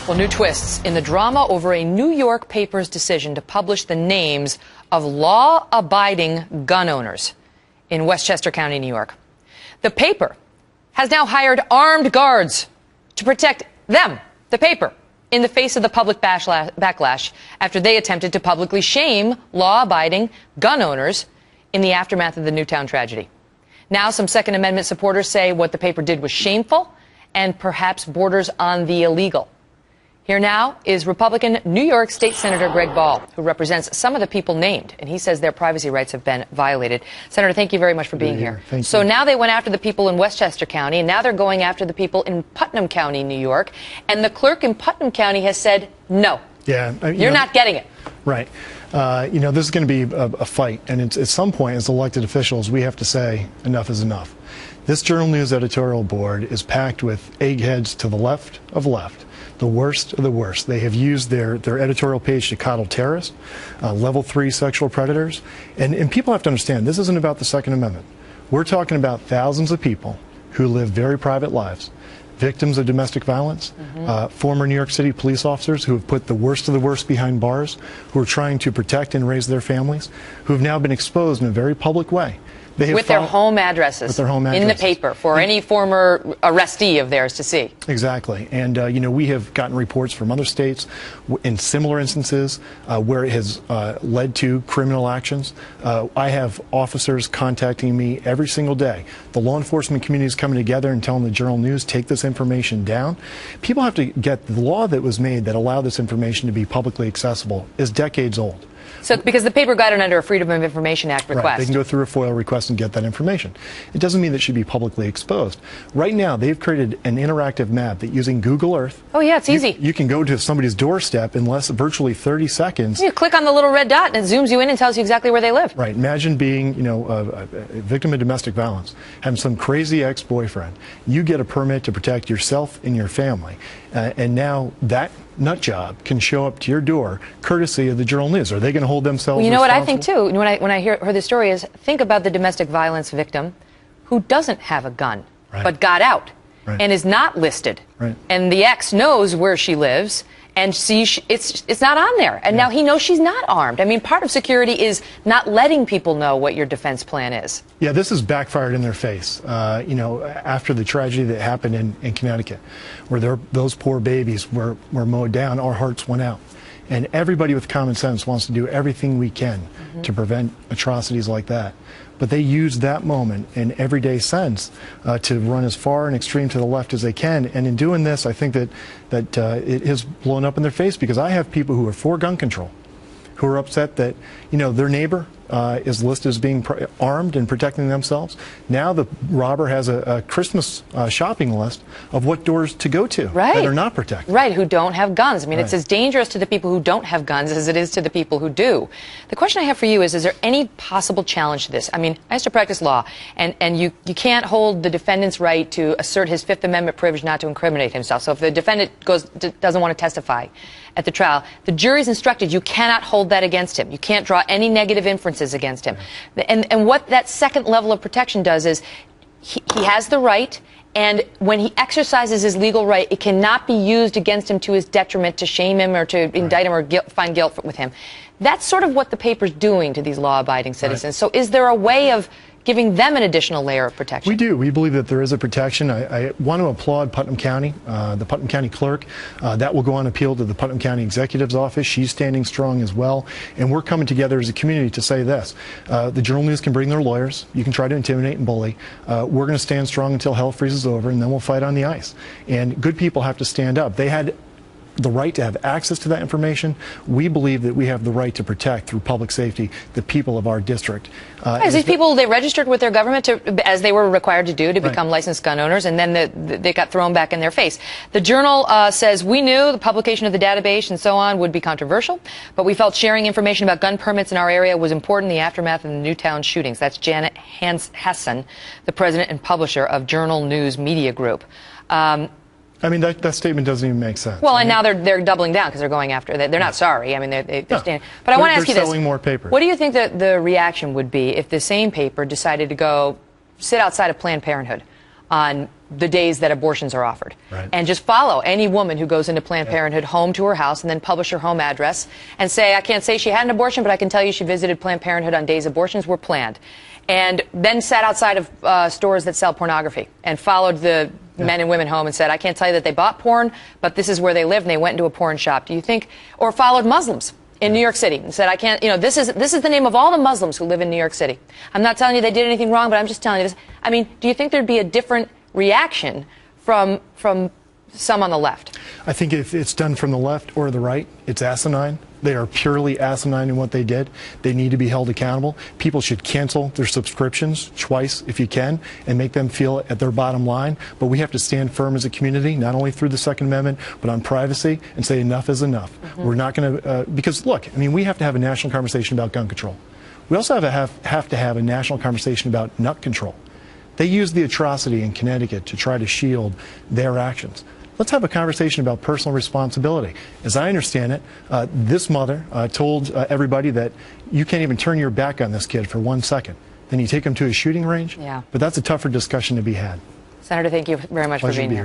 Well, new twists in the drama over a New York paper's decision to publish the names of law-abiding gun owners in Westchester County, New York. The paper has now hired armed guards to protect them, the paper, in the face of the public backlash after they attempted to publicly shame law-abiding gun owners in the aftermath of the Newtown tragedy. Now, some Second Amendment supporters say what the paper did was shameful and perhaps borders on the illegal. Here now is Republican New York State Senator Greg Ball, who represents some of the people named, and he says their privacy rights have been violated. Senator, thank you very much for being here. Thank you. So now they went after the people in Westchester County, and now they're going after the people in Putnam County, New York, and the clerk in Putnam County has said, no, you're not getting it. Right. This is going to be a fight, and at some point, as elected officials, we have to say enough is enough. This Journal News editorial board is packed with eggheads to the left of left. The worst of the worst. They have used their editorial page to coddle terrorists, level 3 sexual predators. And people have to understand, this isn't about the Second Amendment. We're talking about thousands of people who live very private lives, victims of domestic violence, former New York City police officers who have put the worst of the worst behind bars, who are trying to protect and raise their families, who have now been exposed in a very public way. With their home addresses in the paper for any former arrestee of theirs to see. Exactly. And, we have gotten reports from other states in similar instances where it has led to criminal actions. I have officers contacting me every single day. The law enforcement community is coming together and telling the Journal News, take this information down. People have to get the law that was made that allowed this information to be publicly accessible is decades old. So, because the paper got it under a Freedom of Information Act request. Right. They can go through a FOIA request and get that information. It doesn't mean that it should be publicly exposed. Right now, they've created an interactive map that using Google Earth. Oh, yeah, it's easy. You can go to somebody's doorstep in virtually 30 seconds. You click on the little red dot and it zooms you in and tells you exactly where they live. Right. Imagine being, a victim of domestic violence, having some crazy ex-boyfriend. You get a permit to protect yourself and your family. And now that nut job can show up to your door courtesy of the Journal News. Are they going to hold themselves responsible? You know what I think too, when I heard this story, is think about the domestic violence victim who doesn't have a gun but got out and is not listed. And the ex knows where she lives and it's not on there. And now he knows she's not armed. I mean, part of security is not letting people know what your defense plan is. Yeah, this has backfired in their face. After the tragedy that happened in Connecticut, where those poor babies were mowed down, our hearts went out. And everybody with common sense wants to do everything we can to prevent atrocities like that. But they use that moment in everyday sense to run as far and extreme to the left as they can. And in doing this, I think that it has blown up in their face, because I have people who are for gun control who are upset that, their neighbor is listed as being armed and protecting themselves. Now the robber has a Christmas shopping list of what doors to go to that are not protected. Right, who don't have guns. I mean, it's as dangerous to the people who don't have guns as it is to the people who do. The question I have for you is there any possible challenge to this? I mean, I used to practice law, and you can't hold the defendant's right to assert his Fifth Amendment privilege not to incriminate himself. So if the defendant doesn't want to testify at the trial, the jury's instructed you cannot hold that against him. You can't draw any negative inferences against him. And what that second level of protection does is he has the right, and when he exercises his legal right, it cannot be used against him to his detriment, to shame him or to indict him or find guilt with him. That's sort of what the paper's doing to these law-abiding citizens. So is there a way of giving them an additional layer of protection? We do. We believe that there is a protection. I want to applaud Putnam County, the Putnam County clerk. That will go on appeal to the Putnam County Executive's office. She's standing strong as well. And we're coming together as a community to say this. The Journal News can bring their lawyers. You can try to intimidate and bully. We're going to stand strong until hell freezes over, and then we'll fight on the ice. And good people have to stand up. They had the right to have access to that information. We believe that we have the right to protect, through public safety, the people of our district. These people, they registered with their government as they were required to do to become licensed gun owners, and then they got thrown back in their face. The Journal says, we knew the publication of the database and so on would be controversial, but we felt sharing information about gun permits in our area was important in the aftermath of the Newtown shootings. That's Janet Hassan, the president and publisher of Journal News Media Group. I mean, that statement doesn't even make sense. Well, and now they're doubling down because they're going after it. They're not sorry. I mean, they're standing. But I want to ask you this. They're selling more paper. What do you think that the reaction would be if the same paper decided to go sit outside of Planned Parenthood on the days that abortions are offered. Right. And just follow any woman who goes into Planned Parenthood home to her house and then publish her home address and say, I can't say she had an abortion, but I can tell you she visited Planned Parenthood on days abortions were planned. And then sat outside of stores that sell pornography and followed the men and women home and said, I can't tell you that they bought porn, but this is where they live, and they went into a porn shop. Do you think, or followed Muslims in New York City and said, I can't, you know, this is the name of all the Muslims who live in New York City. I'm not telling you they did anything wrong, but I'm just telling you this. I mean, do you think there'd be a different reaction from some on the left? I think if it's done from the left or the right, it's asinine. They are purely asinine in what they did. They need to be held accountable. People should cancel their subscriptions twice if you can and make them feel at their bottom line. But we have to stand firm as a community, not only through the Second Amendment, but on privacy, and say enough is enough. We're not going to, because look, I mean, we have to have a national conversation about gun control. We also have to have a national conversation about nut control. They used the atrocity in Connecticut to try to shield their actions. Let's have a conversation about personal responsibility. As I understand it, this mother told everybody that you can't even turn your back on this kid for 1 second. Then you take him to a shooting range. Yeah. But that's a tougher discussion to be had. Senator, thank you very much for being here.